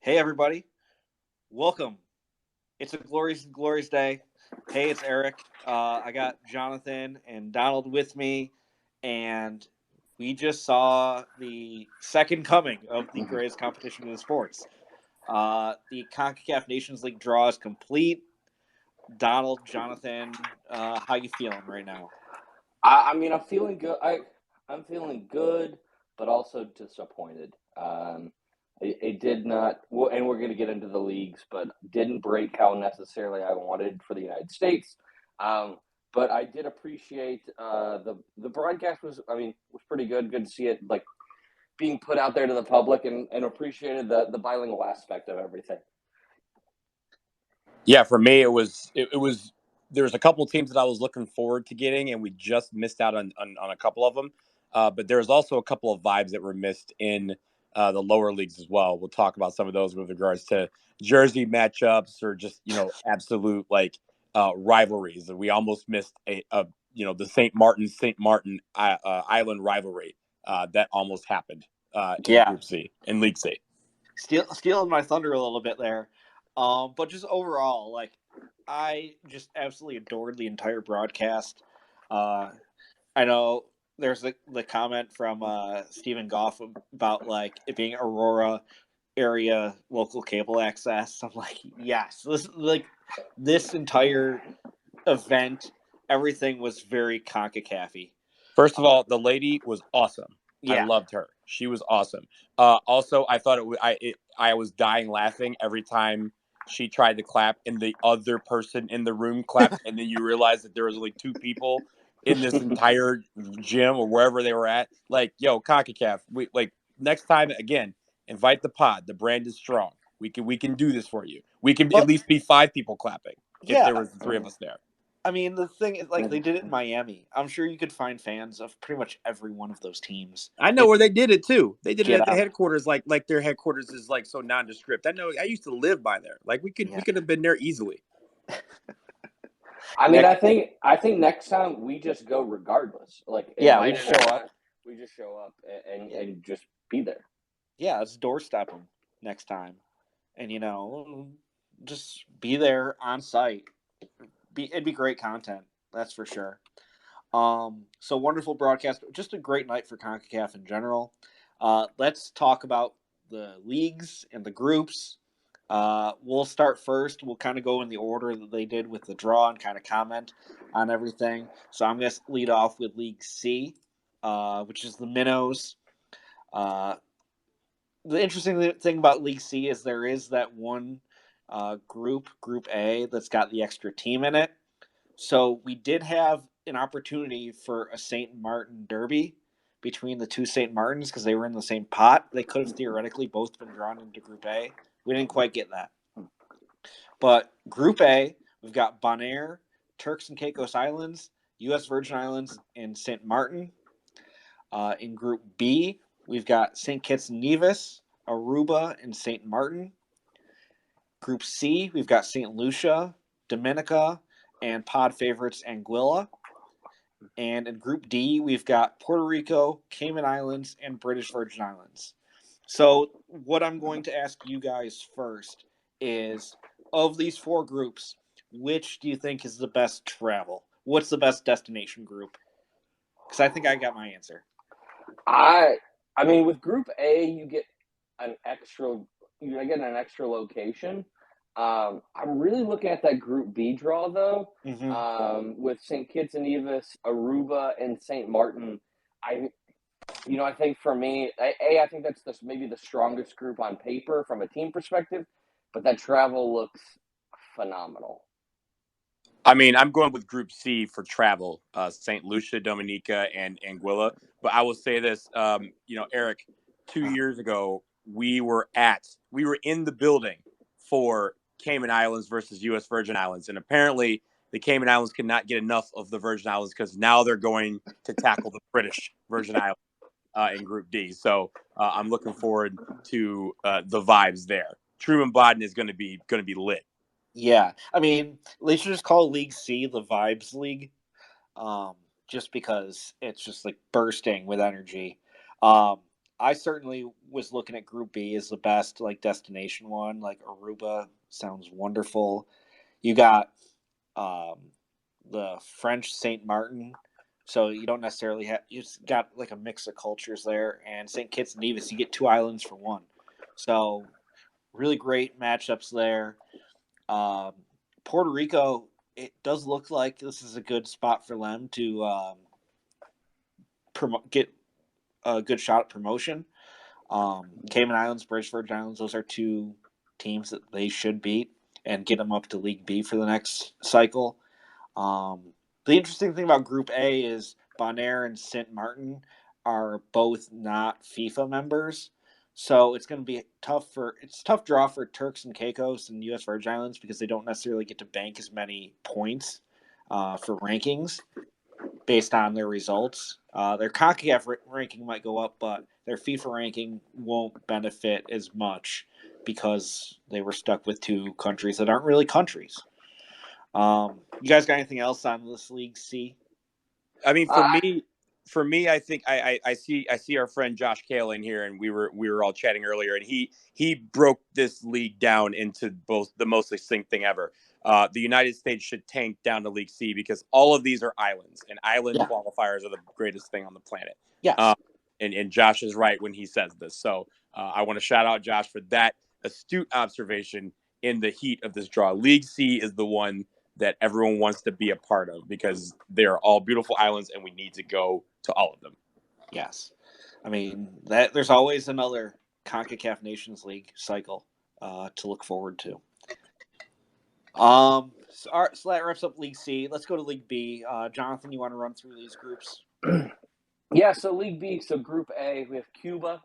Hey, everybody. Welcome. It's a glorious, glorious day. Hey, it's Eric. I got Jonathan and Donald with me, and we just saw the second coming of the greatest competition in sports. The Concacaf Nations League draw is complete. Donald, Jonathan, how you feeling right now? I'm feeling good. I'm feeling good, but also disappointed. It did not, well, and we're going to get into the leagues, but didn't break how necessarily I wanted for the United States. Um, but I did appreciate the broadcast was pretty good. Good to see it being put out there to the public, and appreciated the bilingual aspect of everything. Yeah, for me, it was. There's a couple teams that I was looking forward to getting, and we just missed out on a couple of them. But there's also a couple of vibes that were missed in the lower leagues as well. We'll talk about some of those with regards to jersey matchups or just absolute rivalries. We almost missed the St. Martin Island rivalry that almost happened in Yeah, Group C in League C. stealing my thunder a little bit there. But just overall, I just absolutely adored the entire broadcast. Uh, I know there's the comment from Stephen Goff about it being Aurora area local cable access. I'm like, yes, this entire event, everything was very Concacaf-y. First of all, the lady was awesome. I Yeah, loved her. She was awesome. Also, I thought I was dying laughing every time she tried to clap and the other person in the room clapped, and then you realize that there was only two people in this entire gym or wherever they were at. Like, yo, CONCACAF, we next time again, invite the pod. The brand is strong. We can do this for you. We can at but least be five people clapping if there yeah, was the three of us there. I mean, the thing is, they did it in Miami. I'm sure you could find fans of pretty much every one of those teams. I know If where you they did it too. They did it get at the out, headquarters, like their headquarters is so nondescript. I know. I used to live by there. Like we could yeah. we could have been there easily. I mean, Next, I think next time we just go regardless. Like yeah, we invited just or show up. not, we just show up and Yeah, and just be there. yeah, let's doorstep them next time, and just be there on site. It'd be great content, that's for sure. So wonderful broadcast, just a great night for CONCACAF in general. Let's talk about the leagues and the groups. We'll start first. We'll kind of go in the order that they did with the draw and kind of comment on everything. So I'm going to lead off with League C, which is the Minnows. Uh, the interesting thing about League C is there is that one Group A, that's got the extra team in it. So we did have an opportunity for a St. Martin derby between the two St. Martins because they were in the same pot. They could have theoretically both been drawn into Group A. We didn't quite get that. But Group A, we've got Bonaire, Turks and Caicos Islands, U.S. Virgin Islands, and St. Martin. In Group B, we've got St. Kitts and Nevis, Aruba, and St. Martin. Group C, we've got St. Lucia, Dominica, and pod favorites Anguilla. And in Group D, we've got Puerto Rico, Cayman Islands, and British Virgin Islands. So, what I'm going to ask you guys first is, of these four groups, which do you think is the best travel? What's the best destination group? Because I think I got my answer. I mean, with Group A, an extra, you get an extra location. I'm really looking at that Group B draw though, Mm-hmm. with St. Kitts and Nevis, Aruba, and St. Martin. I I think for me, I think that's maybe the strongest group on paper from a team perspective, but that travel looks phenomenal. I mean, I'm going with Group C for travel, St. Lucia, Dominica, and Anguilla. But I will say this, Eric, 2 years ago, we were in the building for Cayman Islands versus U.S. Virgin Islands. And apparently the Cayman Islands could not get enough of the Virgin Islands because now they're going to tackle the British Virgin Islands in Group D. So I'm looking forward to the vibes there. Truman Bodden is going to be lit. Yeah, I mean, they should just call League C the Vibes League, just because it's just bursting with energy. Um, I certainly was looking at Group B as the best like destination one. Like Aruba sounds wonderful. You got um, the French Saint Martin, so you don't necessarily have you just got like a mix of cultures there. And Saint Kitts and Nevis, you get two islands for one. So really great matchups there. Um, Puerto Rico, it does look like this is a good spot for them to get a good shot at promotion. Cayman Islands, British Virgin Islands, those are two teams that they should beat and get them up to League B for the next cycle. The interesting thing about Group A is Bonaire and Saint Martin are both not FIFA members, so it's going to be tough draw for Turks and Caicos and U.S. Virgin Islands because they don't necessarily get to bank as many points for rankings based on their results. Their Concacaf ranking might go up, but their FIFA ranking won't benefit as much because they were stuck with two countries that aren't really countries. You guys got anything else on this League C? I mean, for me, I think I see our friend Josh Kale in here, and we were all chatting earlier, and he broke this league down into both the most succinct thing ever. The United States should tank down to League C because all of these are islands, and island Yeah. qualifiers are the greatest thing on the planet. Yes. And Josh is right when he says this. So I want to shout out Josh for that astute observation in the heat of this draw. League C is the one that everyone wants to be a part of because they're all beautiful islands and we need to go to all of them. Yes. I mean, that there's always another CONCACAF Nations League cycle to look forward to. So that wraps up League C. Let's go to League B. Jonathan, you want to run through these groups? Yeah, so League B, so Group A, we have Cuba,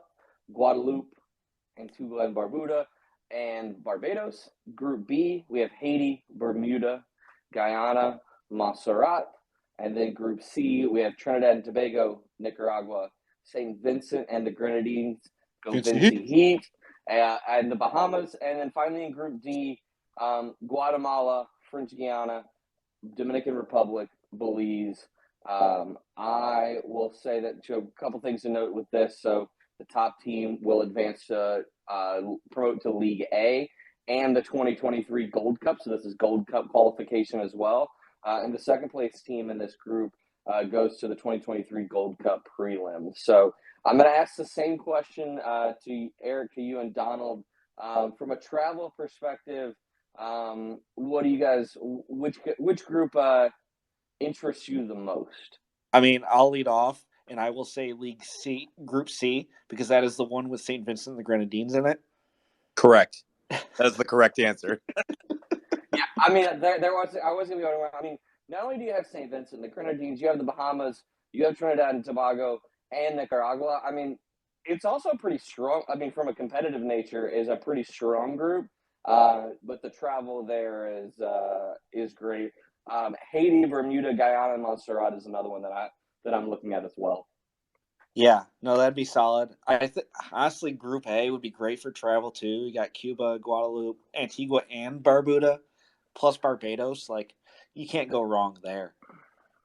Guadeloupe, Antigua and Barbuda, and Barbados. Group B, we have Haiti, Bermuda, Guyana, Montserrat. And then Group C, we have Trinidad and Tobago, Nicaragua, St. Vincent and the Grenadines, go Vinci Heat, and the Bahamas. And then finally in Group D, Guatemala, French Guiana, Dominican Republic, Belize. I will say that a couple things to note with this. So the top team will advance to promote to League A and the 2023 Gold Cup. So this is Gold Cup qualification as well. And the second place team in this group goes to the 2023 Gold Cup prelim. So I'm going to ask the same question to Eric, to you, and Donald. From a travel perspective, what do you guys? Which group interests you the most? I mean, I'll lead off, and I will say League C, Group C, because that is the one with St. Vincent and the Grenadines in it. Correct. That's the correct answer. Yeah, I mean, there was I wasn't the only one. I mean, not only do you have St. Vincent, the Grenadines, you have the Bahamas, you have Trinidad and Tobago, and Nicaragua. I mean, it's also pretty strong. I mean, from a competitive nature, is a pretty strong group. But the travel there is great. Haiti, Bermuda, Guyana, and Montserrat is another one that I'm looking at as well. Yeah, no, that'd be solid. I think honestly, Group A would be great for travel too. You got Cuba, Guadeloupe, Antigua, and Barbuda, plus Barbados. Like, you can't go wrong there.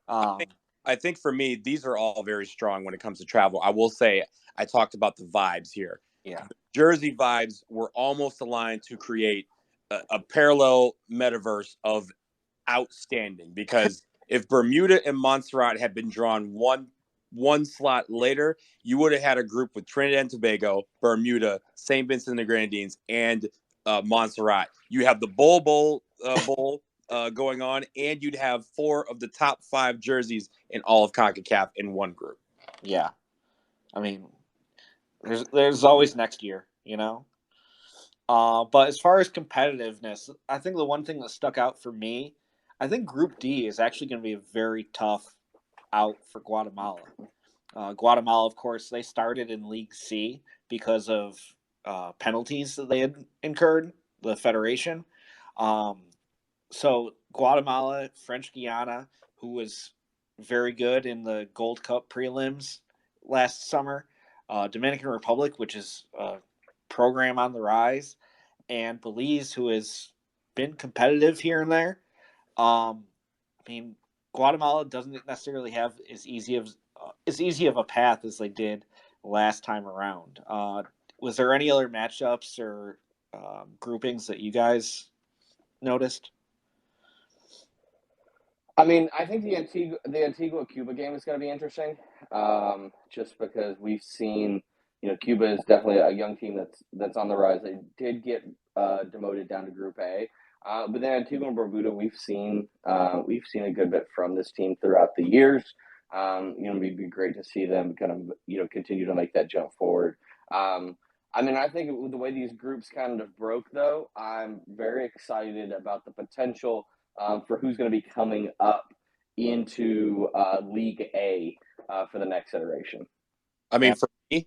I think for me, these are all very strong when it comes to travel. I will say, I talked about the vibes here. Yeah. The Jersey vibes were almost aligned to create a parallel metaverse of outstanding because if Bermuda and Montserrat had been drawn one slot later, you would have had a group with Trinidad and Tobago, Bermuda, St. Vincent and the Grenadines, and Montserrat. You have the Bowl going on, and you'd have 4 of the top 5 jerseys in all of CONCACAF in one group. Yeah. I mean, there's always next year, you know? But as far as competitiveness, I think the one thing that stuck out for me, I think Group D is actually going to be a very tough out for Guatemala. Guatemala, of course, they started in League C because of penalties that they had incurred, the Federation. So Guatemala, French Guiana, who was very good in the Gold Cup prelims last summer, Dominican Republic, which is a program on the rise, and Belize, who has been competitive here and there. I mean, Guatemala doesn't necessarily have as easy of a path as they did last time around. Was there any other matchups or groupings that you guys noticed? I mean, I think the Antigua Cuba game is going to be interesting, just because we've seen, Cuba is definitely a young team that's on the rise. They did get demoted down to Group A, but then Antigua and Barbuda, we've seen a good bit from this team throughout the years. It'd be great to see them kind of continue to make that jump forward. I mean, I think the way these groups kind of broke, though, I'm very excited about the potential for who's going to be coming up into League A for the next iteration. I mean, for me,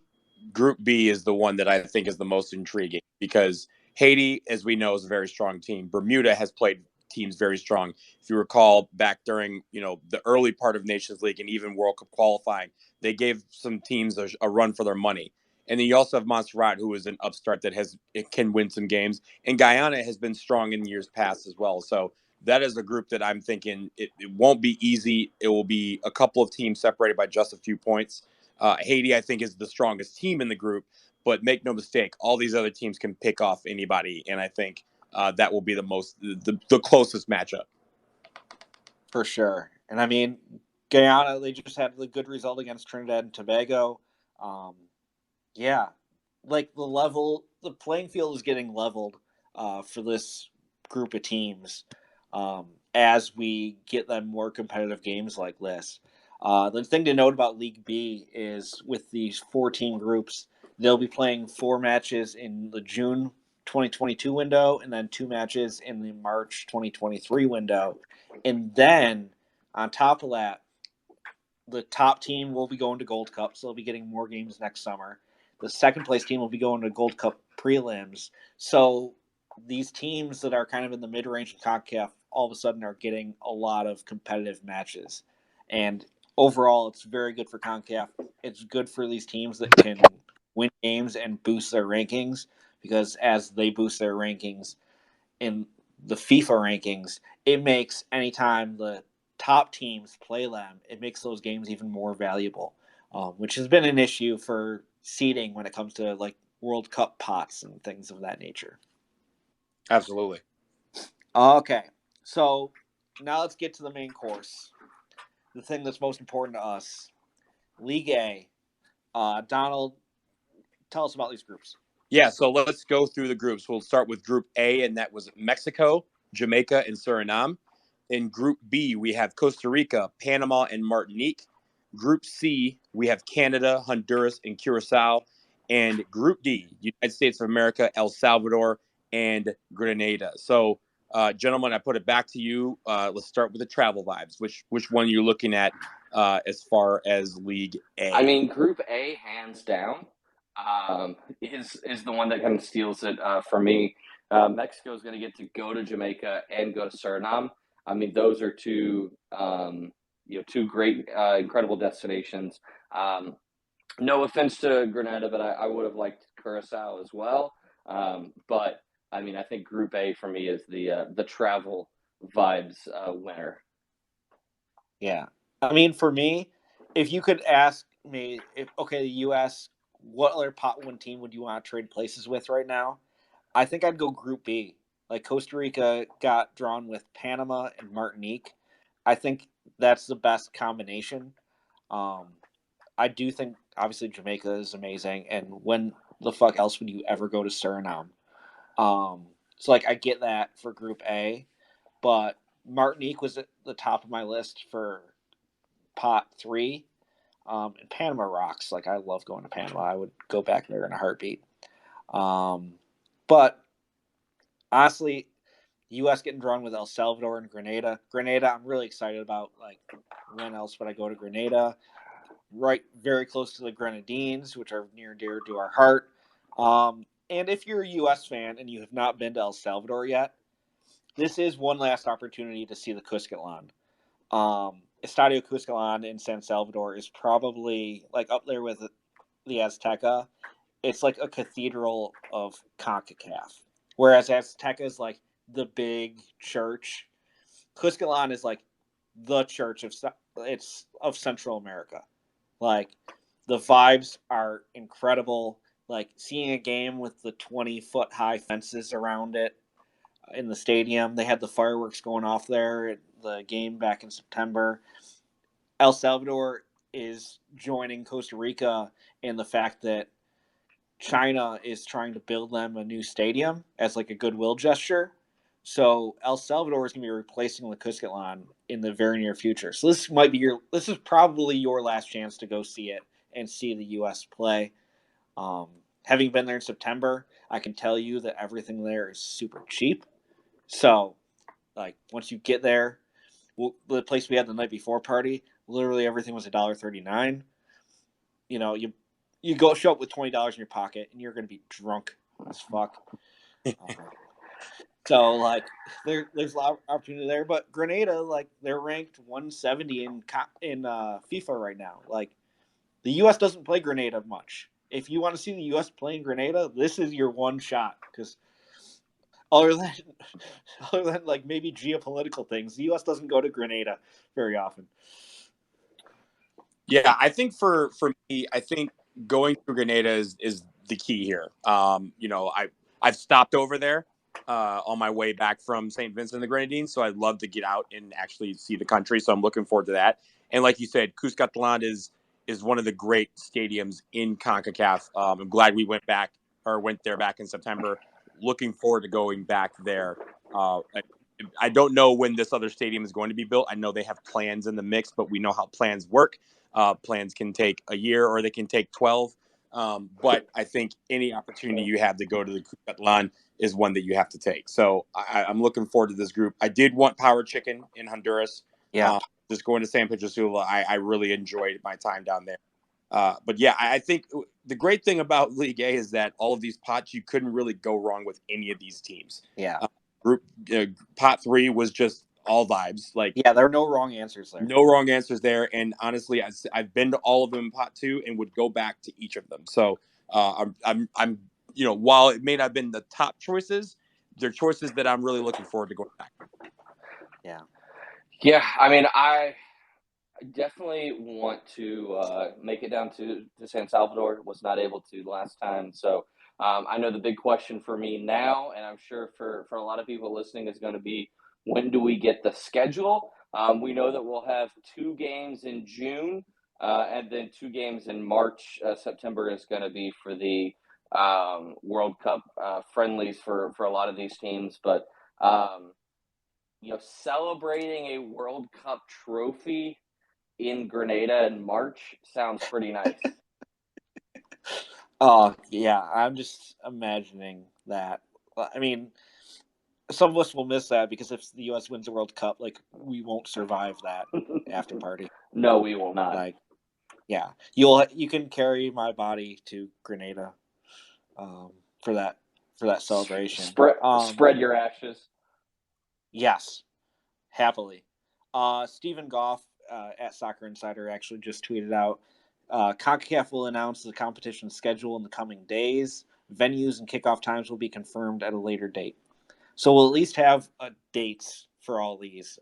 Group B is the one that I think is the most intriguing because Haiti, as we know, is a very strong team. Bermuda has played teams very strong. If you recall back during, the early part of Nations League and even World Cup qualifying, they gave some teams a run for their money. And then you also have Montserrat, who is an upstart that can win some games. And Guyana has been strong in years past as well. So that is a group that I'm thinking it won't be easy. It will be a couple of teams separated by just a few points. Haiti, I think, is the strongest team in the group, but make no mistake, all these other teams can pick off anybody, and I think that will be the closest matchup. For sure. And I mean, Guyana, they just had a good result against Trinidad and Tobago. Yeah, like the playing field is getting leveled for this group of teams as we get them more competitive games like this. The thing to note about League B is with these 14 groups, they'll be playing 4 matches in the June 2022 window and then 2 matches in the March 2023 window. And then on top of that, the top team will be going to Gold Cup, so they'll be getting more games next summer. The second place team will be going to Gold Cup prelims. So these teams that are kind of in the mid range of Concacaf all of a sudden are getting a lot of competitive matches. And overall, it's very good for Concacaf. It's good for these teams that can win games and boost their rankings because as they boost their rankings in the FIFA rankings, it makes anytime the top teams play them, it makes those games even more valuable, which has been an issue for seeding when it comes to like World Cup pots and things of that nature. Absolutely. Okay, so now let's get to the main course, the thing that's most important to us, League A. Donald, tell us about these groups. Yeah, so let's go through the groups. We'll start with Group A, and that was Mexico, Jamaica, and Suriname. In Group B, we have Costa Rica, Panama, and Martinique. Group C, we have Canada, Honduras, and Curacao. And Group D, United States of America, El Salvador, and Grenada. So, gentlemen, I put it back to you. Let's start with the travel vibes. Which one are you looking at as far as League A? I mean, Group A, hands down, is the one that kind of steals it for me. Mexico is going to get to go to Jamaica and go to Suriname. I mean, those are two great, incredible destinations. No offense to Grenada, but I would have liked Curacao as well. But I mean, I think Group A for me is the travel vibes winner. Yeah. I mean, for me, if you could ask me, the U.S., what other pot one team would you want to trade places with right now? I think I'd go Group B. Like Costa Rica got drawn with Panama and Martinique. I think that's the best combination. I do think obviously Jamaica is amazing, and when the fuck else would you ever go to Suriname? So like I get that for Group A, but Martinique was at the top of my list for pot 3. And Panama rocks. Like I love going to Panama. I would go back there in a heartbeat. But honestly, U.S. getting drawn with El Salvador and Grenada. Grenada, I'm really excited about. Like, when else would I go to Grenada? Right, very close to the Grenadines, which are near and dear to our heart. And if you're a U.S. fan and you have not been to El Salvador yet, this is one last opportunity to see the Cuscatlan. Estadio Cuscatlan in San Salvador is probably like up there with the Azteca. It's like a cathedral of CONCACAF. Whereas Azteca is like the big church. Cuscatlan is like the church of Central America. Like The vibes are incredible. Like seeing a game with the 20-foot high fences around it in the stadium. They had the fireworks going off there at the game back in September. El Salvador is joining Costa Rica in the fact that China is trying to build them a new stadium as like a goodwill gesture. So El Salvador is going to be replacing the Cuscatlan in the very near future. So this is probably your last chance to go see it and see the U.S. play. Having been there in September, I can tell you that everything there is super cheap. So, like once you get there, the place we had the night before party, literally everything was $1.39. You go show up with $20 in your pocket, and you're going to be drunk as fuck. So like there's a lot of opportunity there, but Grenada, like they're ranked 170 in FIFA right now. Like the U.S. doesn't play Grenada much. If you want to see the U.S. playing Grenada, this is your one shot because other than other than like maybe geopolitical things, the U.S. doesn't go to Grenada very often. Yeah, I think for me, I think going through Grenada is the key here. I've stopped over there on my way back from St. Vincent and the Grenadines, so I'd love to get out and actually see the country. So I'm looking forward to that. And like you said, Cuscatlan is one of the great stadiums in Concacaf. I'm glad we went there back in September. Looking forward to going back there. I don't know when this other stadium is going to be built. I know they have plans in the mix, but we know how plans work. Plans can take a year or they can take 12. But I think any opportunity you have to go to the Cuscatlan is one that you have to take. So I'm looking forward to this group. I did want Power Chicken in Honduras. Yeah. Just going to San Pedro Sula, I really enjoyed my time down there. But yeah, I think the great thing about League A is that all of these pots, you couldn't really go wrong with any of these teams. Yeah. Group pot 3 was just all vibes. Like, yeah, there are no wrong answers there. No wrong answers there. And honestly, I've been to all of them in pot 2 and would go back to each of them. So I'm while it may not have been the top choices, they're choices that I'm really looking forward to going back. Yeah. I mean, I definitely want to make it down to San Salvador. Was not able to last time. So I know the big question for me now, and I'm sure for a lot of people listening, is going to be, when do we get the schedule? We know that we'll have 2 games in June and then 2 games in March. September is going to be for the World Cup friendlies for a lot of these teams. But, celebrating a World Cup trophy in Grenada in March sounds pretty nice. Oh, yeah. I'm just imagining that. I mean, some of us will miss that because if the U.S. wins the World Cup, like, we won't survive that after party. No, we will not. Like, yeah. You can carry my body to Grenada for that celebration. Spread your ashes. Yes, happily. Stephen Goff at Soccer Insider actually just tweeted out, Concacaf will announce the competition schedule in the coming days. Venues and kickoff times will be confirmed at a later date. So we'll at least have dates for all these.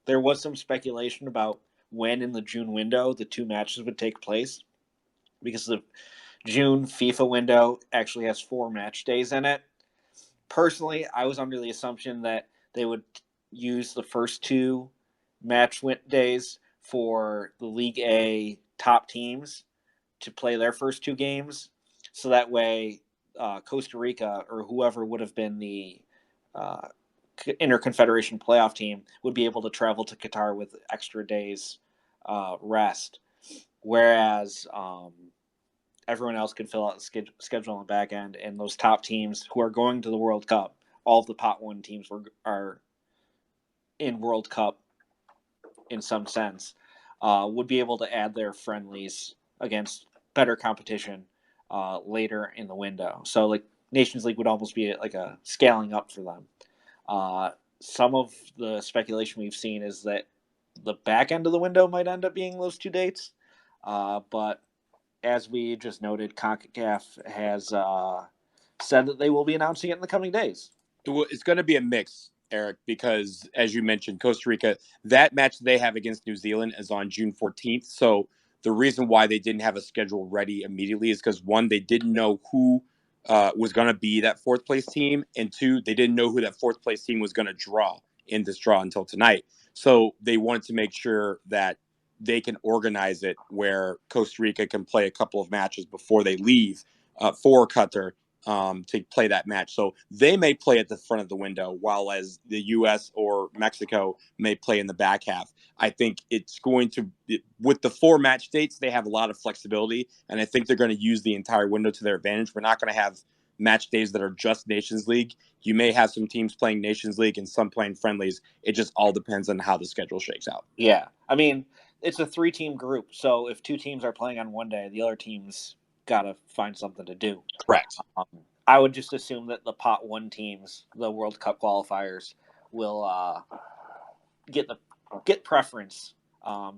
There was some speculation about when in the June window the 2 matches would take place, because the June FIFA window actually has 4 match days in it. Personally, I was under the assumption that they would use the first 2 match days for the League A top teams to play their first 2 games, so that way Costa Rica or whoever would have been the interconfederation playoff team would be able to travel to Qatar with extra days rest, whereas everyone else can fill out the schedule on the back end, and those top teams who are going to the World Cup, all of the pot 1 teams are in World Cup in some sense, would be able to add their friendlies against better competition later in the window. So like Nations League would almost be like a scaling up for them. Some of the speculation we've seen is that the back end of the window might end up being those 2 dates. But as we just noted, CONCACAF has said that they will be announcing it in the coming days. It's going to be a mix, Eric, because as you mentioned, Costa Rica, that match they have against New Zealand is on June 14th. So the reason why they didn't have a schedule ready immediately is because, one, they didn't know who was going to be that fourth place team, and two, they didn't know who that fourth place team was going to draw in this draw until tonight. So they wanted to make sure that they can organize it where Costa Rica can play a couple of matches before they leave for Qatar to play that match. So they may play at the front of the window, while as the U.S. or Mexico may play in the back half. I think it's going to, with the 4 match dates, they have a lot of flexibility, and I think they're going to use the entire window to their advantage. We're not going to have match days that are just Nations League. You may have some teams playing Nations League and some playing friendlies. It just all depends on how the schedule shakes out. Yeah. I mean, it's a 3-team group, so if 2 teams are playing on one day, the other team's got to find something to do. Correct. I would just assume that the pot 1 teams, the World Cup qualifiers, will get preference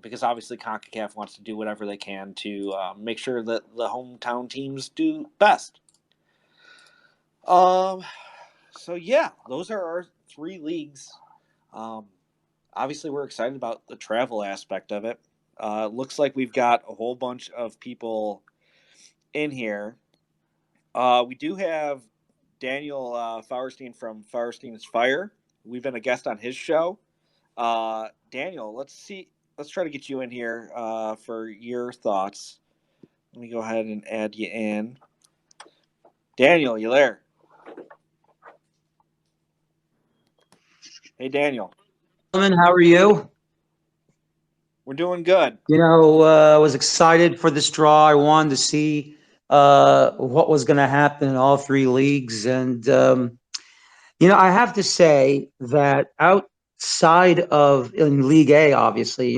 because obviously Concacaf wants to do whatever they can to make sure that the hometown teams do best. So yeah, those are our 3 leagues. Obviously, we're excited about the travel aspect of it. Looks like we've got a whole bunch of people in here. We do have Daniel Fauerstein from Fauerstein's Fire. We've been a guest on his show. Daniel, let's try to get you in here for your thoughts. Let me go ahead and add you in. Daniel, you there? Hey, Daniel. How are you? We're doing good. I was excited for this draw. I wanted to see what was going to happen in all 3 leagues. And, I have to say that outside of in League A, obviously,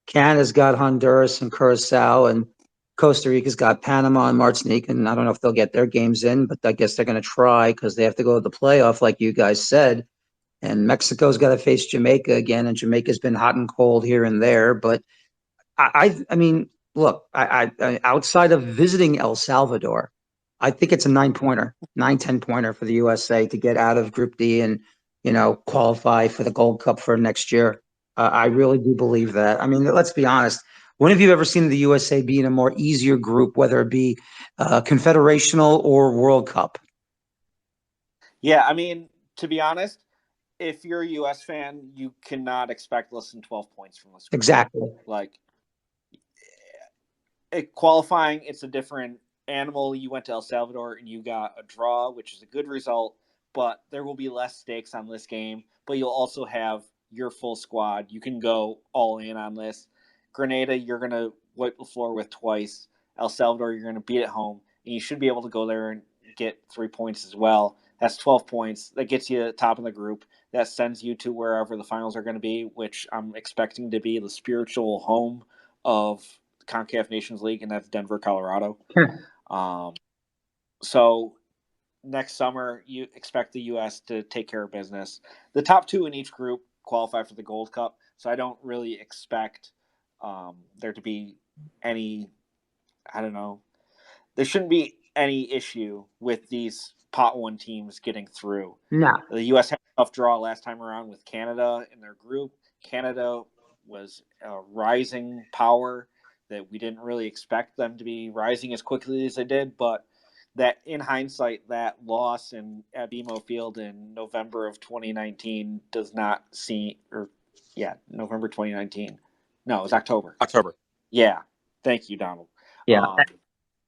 Canada's got Honduras and Curacao, and Costa Rica's got Panama and Martinique. And I don't know if they'll get their games in, but I guess they're going to try because they have to go to the playoff, like you guys said. And Mexico's got to face Jamaica again, and Jamaica's been hot and cold here and there. But I mean, look, I outside of visiting El Salvador, I think it's a 9-pointer, 10-pointer for the USA to get out of Group D and qualify for the Gold Cup for next year. I really do believe that. I mean, let's be honest. When have you ever seen the USA be in a more easier group, whether it be Confederational or World Cup? Yeah, I mean, to be honest, if you're a U.S. fan, you cannot expect less than 12 points from this group. Exactly. Like, qualifying, it's a different animal. You went to El Salvador and you got a draw, which is a good result, but there will be less stakes on this game. But you'll also have your full squad. You can go all in on this. Grenada, you're going to wipe the floor with twice. El Salvador, you're going to beat at home. And you should be able to go there and get 3 points as well. That's 12 points. That gets you top of the group. That sends you to wherever the finals are going to be, which I'm expecting to be the spiritual home of the Concacaf Nations League, and that's Denver, Colorado. So next summer, you expect the U.S. to take care of business. The top 2 in each group qualify for the Gold Cup, so I don't really expect there to be any, I don't know, there shouldn't be any issue with these pot 1 teams getting through. No. The U.S. had a tough draw last time around with Canada in their group. Canada was a rising power that we didn't really expect them to be rising as quickly as they did, but that in hindsight, that loss at BMO Field in November of 2019 does not seem, November 2019. No, it was October. Yeah. Thank you, Donald. Yeah.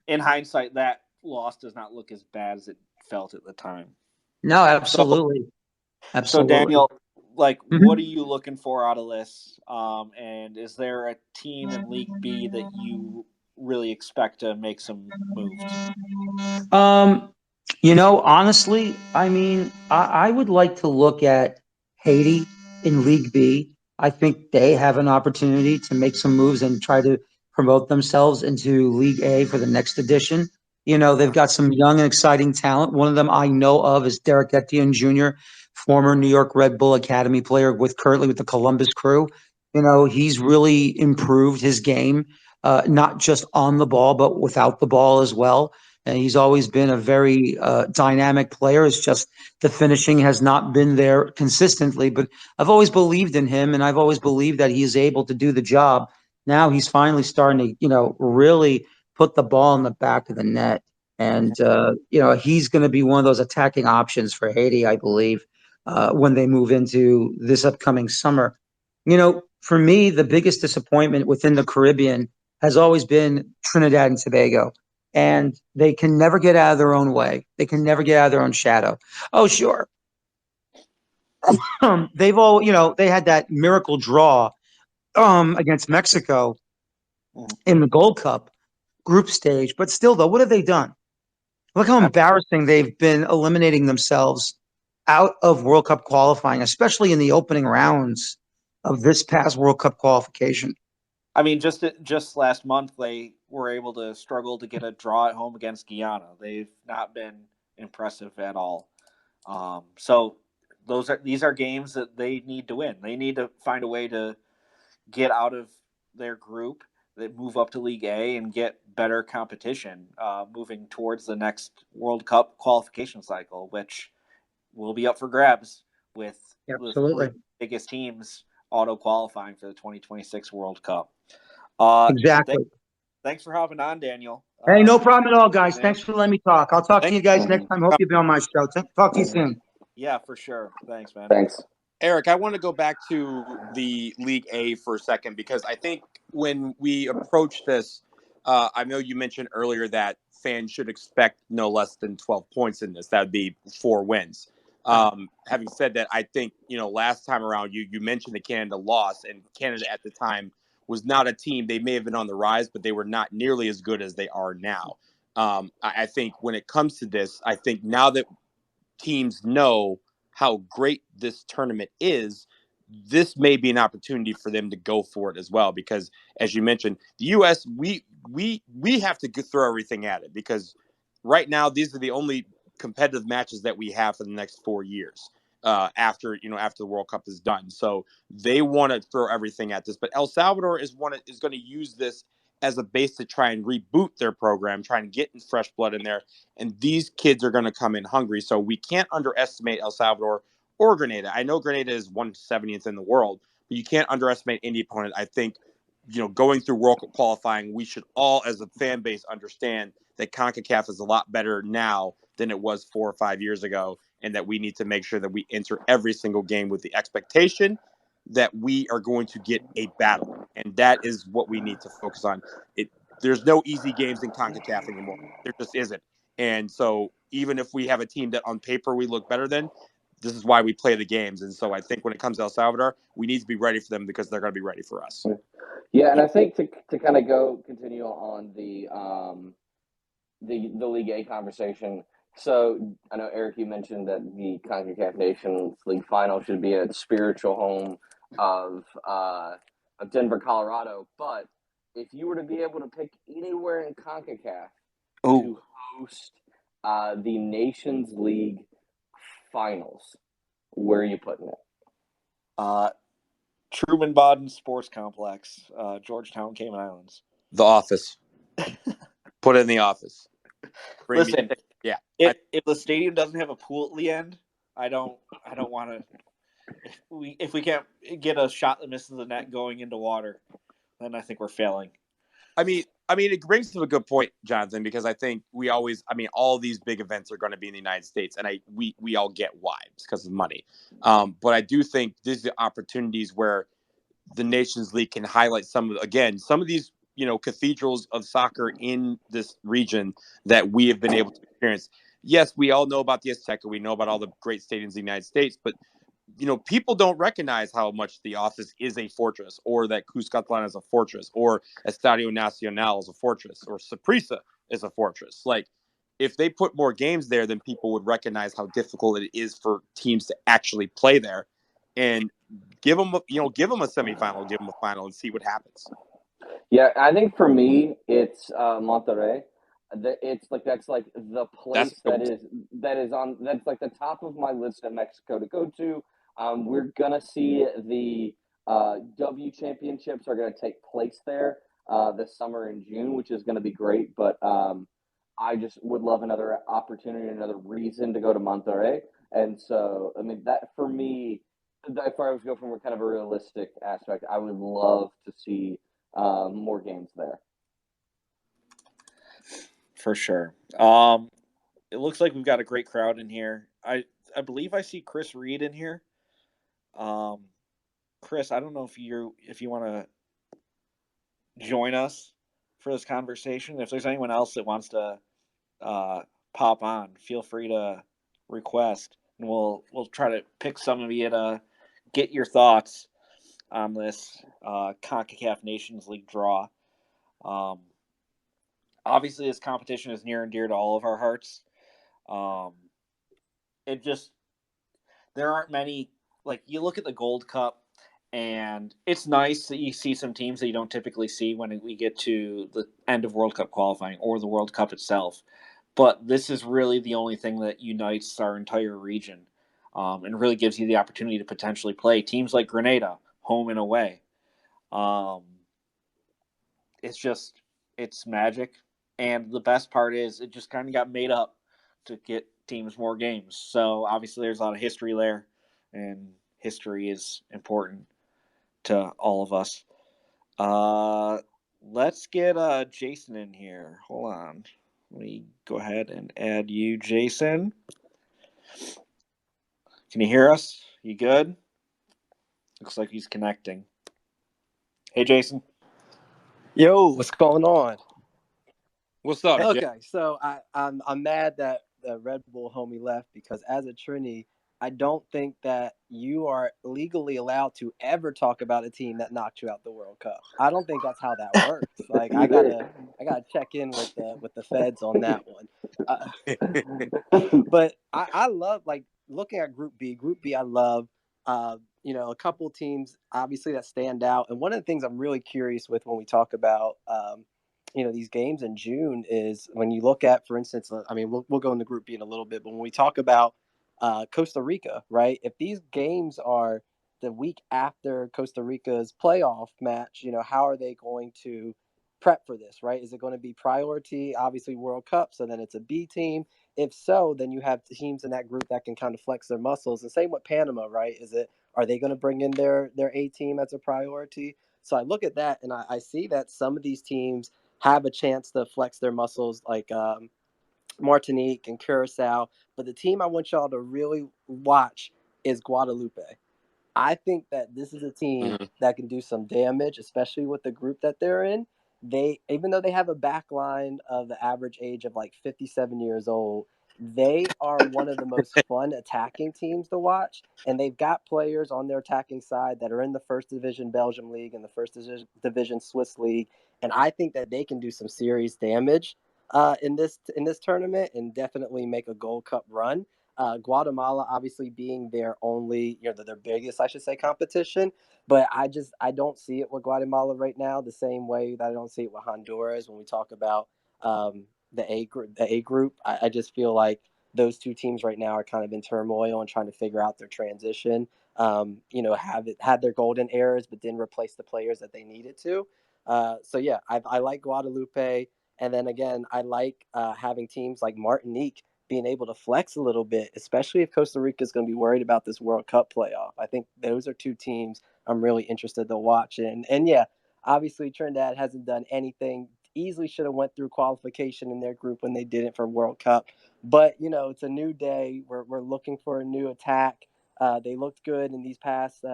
In hindsight, that loss does not look as bad as it felt at the time. No, absolutely. So Daniel, what are you looking for out of this? And is there a team in League B that you really expect to make some moves? Honestly, I mean, I would like to look at Haiti in League B. I think they have an opportunity to make some moves and try to promote themselves into League A for the next edition. They've got some young and exciting talent. One of them I know of is Derek Etienne Jr., former New York Red Bull Academy player currently with the Columbus Crew. He's really improved his game, not just on the ball, but without the ball as well. And he's always been a very dynamic player. It's just the finishing has not been there consistently. But I've always believed in him, and I've always believed that he is able to do the job. now he's finally starting to, really put the ball in the back of the net. And, he's going to be one of those attacking options for Haiti, I believe, when they move into this upcoming summer. For me, the biggest disappointment within the Caribbean has always been Trinidad and Tobago. And they can never get out of their own way. They can never get out of their own shadow. Oh, sure. They've all, they had that miracle draw against Mexico in the Gold Cup group stage. But still, though, what have they done? Look how embarrassing they've been eliminating themselves out of World Cup qualifying, especially in the opening rounds of this past World Cup qualification. I mean, just last month they were able to struggle to get a draw at home against Guyana. They've not been impressive at all. So these are games that they need to win. They need to find a way to get out of their group, that move up to League A and get better competition moving towards the next World Cup qualification cycle, which will be up for grabs with the three Absolutely. biggest teams auto qualifying for the 2026 World Cup. Exactly. Thanks for hopping on, Daniel. Hey, no problem at all, guys. Man. Thanks for letting me talk. I'll talk to you guys next time. Hope you. you'll be on my show. Talk to you soon. Yeah, for sure. Thanks, man. Thanks. Eric, I want to go back to the League A for a second because I think when we approach this, I know you mentioned earlier that fans should expect no less than 12 points in this. That would be 4 wins. Having said that, I think, last time around, you mentioned the Canada loss, and Canada at the time was not a team. They may have been on the rise, but they were not nearly as good as they are now. I think when it comes to this, I think now that teams know how great this tournament is, this may be an opportunity for them to go for it as well. Because, as you mentioned, the U.S. we have to throw everything at it because right now these are the only competitive matches that we have for the next 4 years after the World Cup is done. So they want to throw everything at this. But El Salvador is going to use this as a base to try and reboot their program, try and get fresh blood in there. And these kids are going to come in hungry. So we can't underestimate El Salvador or Grenada. I know Grenada is 170th in the world, but you can't underestimate any opponent. I think, going through World Cup qualifying, we should all, as a fan base, understand that Concacaf is a lot better now than it was 4 or 5 years ago, and that we need to make sure that we enter every single game with the expectation that we are going to get a battle. And that is what we need to focus on. There's no easy games in CONCACAF anymore. There just isn't. And so even if we have a team that on paper we look better than, this is why we play the games. And so I think when it comes to El Salvador, we need to be ready for them because they're going to be ready for us. Yeah, and I think to kind of continue on the League A conversation. So I know, Eric, you mentioned that the CONCACAF Nations League final should be a spiritual home of Denver, Colorado. But if you were to be able to pick anywhere in CONCACAF to host the Nations League finals, where are you putting it? Truman Bodden Sports Complex, Georgetown, Cayman Islands. The Office. Put it in The Office. Listen, yeah. If the stadium doesn't have a pool at the end, I don't want to. If we can't get a shot that misses the net going into water, then I think we're failing. I mean, it brings to a good point, Jonathan, because I think all these big events are going to be in the United States, and we all get why. It's because of money. But I do think these are opportunities where the Nations League can highlight some of these, cathedrals of soccer in this region that we have been able to experience. Yes, we all know about the Azteca. We know about all the great stadiums in the United States, but people don't recognize how much the Office is a fortress, or that Cuscatlan is a fortress, or Estadio Nacional is a fortress, or Saprissa is a fortress. Like, if they put more games there, then people would recognize how difficult it is for teams to actually play there, and give them a semifinal, give them a final, and see what happens. Yeah, I think for me, it's Monterrey. It's like that's like the place that's like the top of my list of Mexico to go to. We're gonna see the W Championships are gonna take place there this summer in June, which is gonna be great. But I just would love another opportunity, another reason to go to Monterrey. And so, I mean, that for me, if I was to go from a kind of a realistic aspect, I would love to see more games there. For sure. It looks like we've got a great crowd in here. I believe I see Chris Reed in here. Um, Chris, I don't know if you want to join us for this conversation. If there's anyone else that wants to uh, pop on, feel free to request, and we'll try to pick some of you to get your thoughts on this Concacaf Nations League draw. Um, Obviously, this competition is near and dear to all of our hearts. Um, it just there aren't many, like, you look at the Gold Cup, and it's nice that you see some teams that you don't typically see when we get to the end of World Cup qualifying or the World Cup itself. But this is really the only thing that unites our entire region, and really gives you the opportunity to potentially play teams like Grenada, home and away. Um, it's just, it's magic. And the best part is it just kind of got made up to get teams more games. So obviously there's a lot of history there, and history is important to all of us. Uh, let's get Jason in here. Hold on. Let me go ahead and add you, Jason. Can you hear us? You good? Looks like he's connecting. Hey, Jason. Yo, what's going on? What's up, Jay? Okay, so I'm mad that the Red Bull homie left because as a Trini, I don't think that you are legally allowed to ever talk about a team that knocked you out the World Cup. I don't think that's how that works. Like I gotta check in with the feds on that one. But I love like looking at Group B. Group B, I love. A couple teams obviously that stand out, and one of the things I'm really curious with when we talk about these games in June is when you look at, for instance, I mean, we'll go into Group B in a little bit, but when we talk about Costa Rica, right? If these games are the week after Costa Rica's playoff match, how are they going to prep for this, right? Is it going to be priority, obviously World Cup, so then it's a B team? If so, then you have teams in that group that can kind of flex their muscles. And same with Panama, right? Are they going to bring in their A team as a priority? So I look at that and I see that some of these teams have a chance to flex their muscles, like Martinique and Curacao. But the team I want y'all to really watch is Guadalupe. I think that this is a team that can do some damage, especially with the group that they're in. Even though they have a back line of the average age of like 57 years old, they are one of the most fun attacking teams to watch. And they've got players on their attacking side that are in the first division Belgium league and the first division Swiss league. And I think that they can do some serious damage in this tournament and definitely make a Gold Cup run. Guatemala obviously being their only, their biggest, I should say, competition. But I don't see it with Guatemala right now the same way that I don't see it with Honduras when we talk about the A group. I just feel like those two teams right now are kind of in turmoil and trying to figure out their transition. Have it had their golden eras, but didn't replace the players that they needed to. So yeah, I like Guadalupe, and then again, I like having teams like Martinique being able to flex a little bit, especially if Costa Rica is going to be worried about this World Cup playoff. I think those are two teams I'm really interested to watch. And yeah, obviously Trinidad hasn't done anything. Easily should have went through qualification in their group when they didn't for World Cup. But it's a new day. We're looking for a new attack. They looked good in these past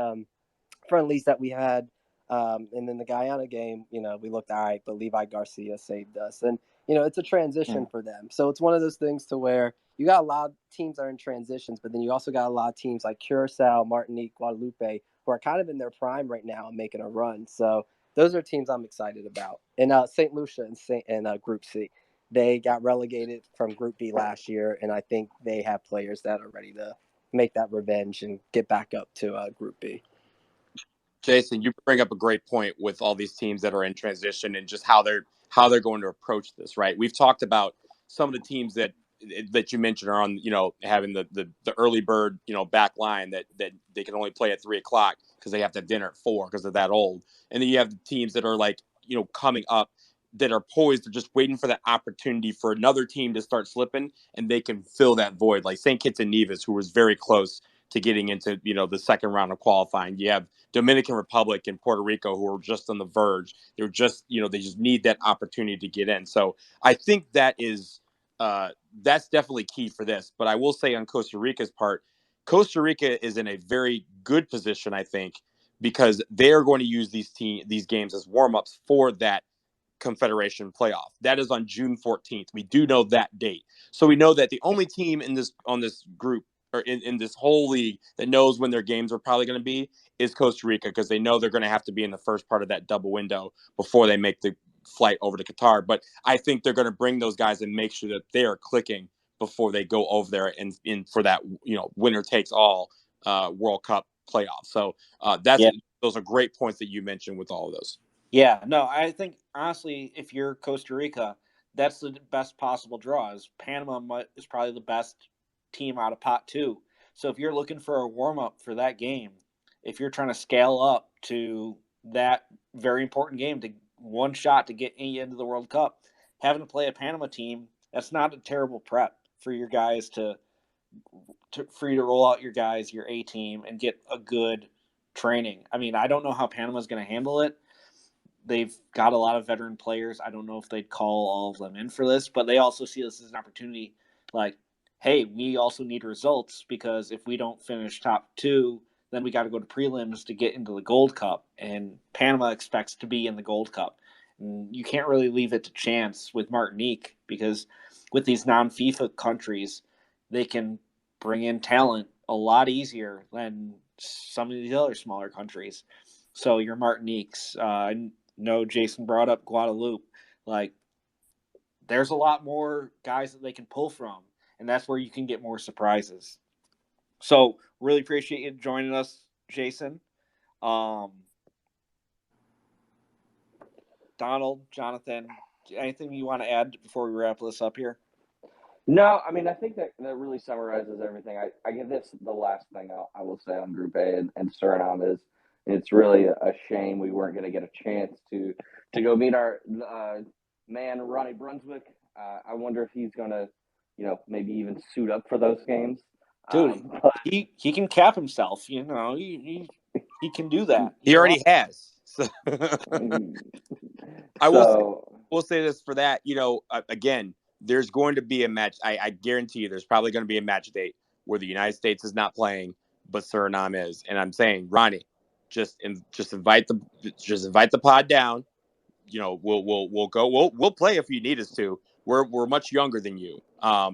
friendlies that we had. And then the Guyana game, we looked all right, but Levi Garcia saved us. And, it's a transition for them. So it's one of those things to where you got a lot of teams that are in transitions, but then you also got a lot of teams like Curacao, Martinique, Guadalupe, who are kind of in their prime right now and making a run. So those are teams I'm excited about. And St. Lucia and Group C, they got relegated from Group B last year, and I think they have players that are ready to make that revenge and get back up to Group B. Jason, you bring up a great point with all these teams that are in transition and just how they're going to approach this, right? We've talked about some of the teams that you mentioned are on, having the early bird, back line that they can only play at 3:00 because they have to have dinner at 4 because they're that old. And then you have the teams that are like, coming up that are poised, they're just waiting for that opportunity for another team to start slipping and they can fill that void. Like St. Kitts and Nevis, who was very close to getting into, the second round of qualifying. You have Dominican Republic and Puerto Rico who are just on the verge. They're just, they just need that opportunity to get in. So I think that's definitely key for this. But I will say on Costa Rica's part, Costa Rica is in a very good position, I think, because they are going to use these games as warm-ups for that Confederation playoff. That is on June 14th. We do know that date. So we know that the only team on this group or in this whole league that knows when their games are probably going to be is Costa Rica, because they know they're going to have to be in the first part of that double window before they make the flight over to Qatar. But I think they're going to bring those guys and make sure that they are clicking before they go over there and for that, winner takes all World Cup playoff. So those are great points that you mentioned with all of those. Yeah, no, I think honestly, if you're Costa Rica, that's the best possible draw. Is Panama is probably the best team out of pot 2. So if you're looking for a warm up for that game, if you're trying to scale up to that very important game, to one shot to get into the World Cup, having to play a Panama team, that's not a terrible prep for your guys for you to roll out your guys, your A team, and get a good training. I mean, I don't know how Panama's going to handle it. They've got a lot of veteran players. I don't know if they'd call all of them in for this, but they also see this as an opportunity. Like, hey, we also need results, because if we don't finish top 2, then we got to go to prelims to get into the Gold Cup, and Panama expects to be in the Gold Cup. And you can't really leave it to chance with Martinique, because with these non-FIFA countries, they can bring in talent a lot easier than some of these other smaller countries. So your Martiniques, no, Jason brought up Guadeloupe. Like, there's a lot more guys that they can pull from, and that's where you can get more surprises. So, really appreciate you joining us, Jason. Donald, Jonathan, anything you want to add before we wrap this up here? No, I mean, I think that really summarizes everything. I give this the last thing I will say on Group A and Suriname is it's really a shame we weren't going to get a chance to go meet our man Ronnie Brunswick. I wonder if he's going to, maybe even suit up for those games. Dude, he can cap himself. He can do that. He already has. So I will say this for that. Again, there's going to be a match. I guarantee you, there's probably going to be a match date where the United States is not playing, but Suriname is. And I'm saying, Ronnie, just invite the pod down. We'll go. We'll play if you need us to. We're much younger than you.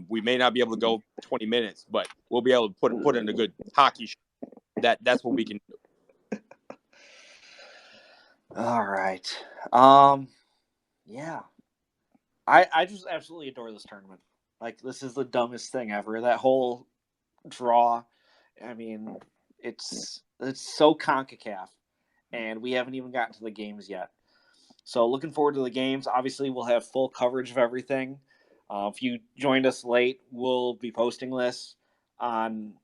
We may not be able to go 20 minutes, but we'll be able to put in a good hockey show. That's what we can do. All right. Yeah. I just absolutely adore this tournament. Like, this is the dumbest thing ever. That whole draw. I mean, it's so Concacaf, and we haven't even gotten to the games yet. So looking forward to the games. Obviously, we'll have full coverage of everything. If you joined us late, we'll be posting this on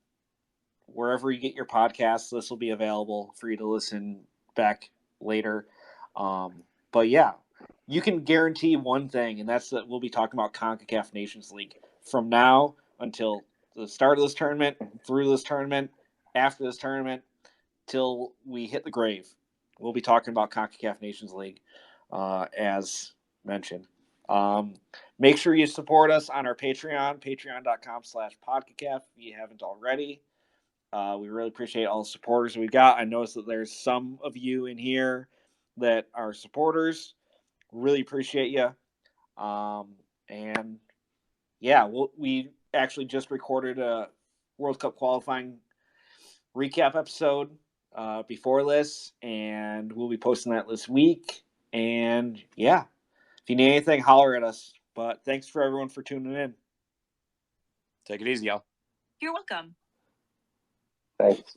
wherever you get your podcasts. This will be available for you to listen back later. But yeah, you can guarantee one thing, and that's that we'll be talking about CONCACAF Nations League from now until the start of this tournament, through this tournament, after this tournament, till we hit the grave. We'll be talking about CONCACAF Nations League, as mentioned. Make sure you support us on our Patreon, patreon.com/podcacaf if you haven't already. We really appreciate all the supporters we've got. I noticed that there's some of you in here that are supporters. Really appreciate you. And yeah, we actually just recorded a World Cup qualifying recap episode before this, and we'll be posting that this week. And yeah, if you need anything, holler at us. But thanks for everyone for tuning in. Take it easy, y'all. You're welcome. Thanks.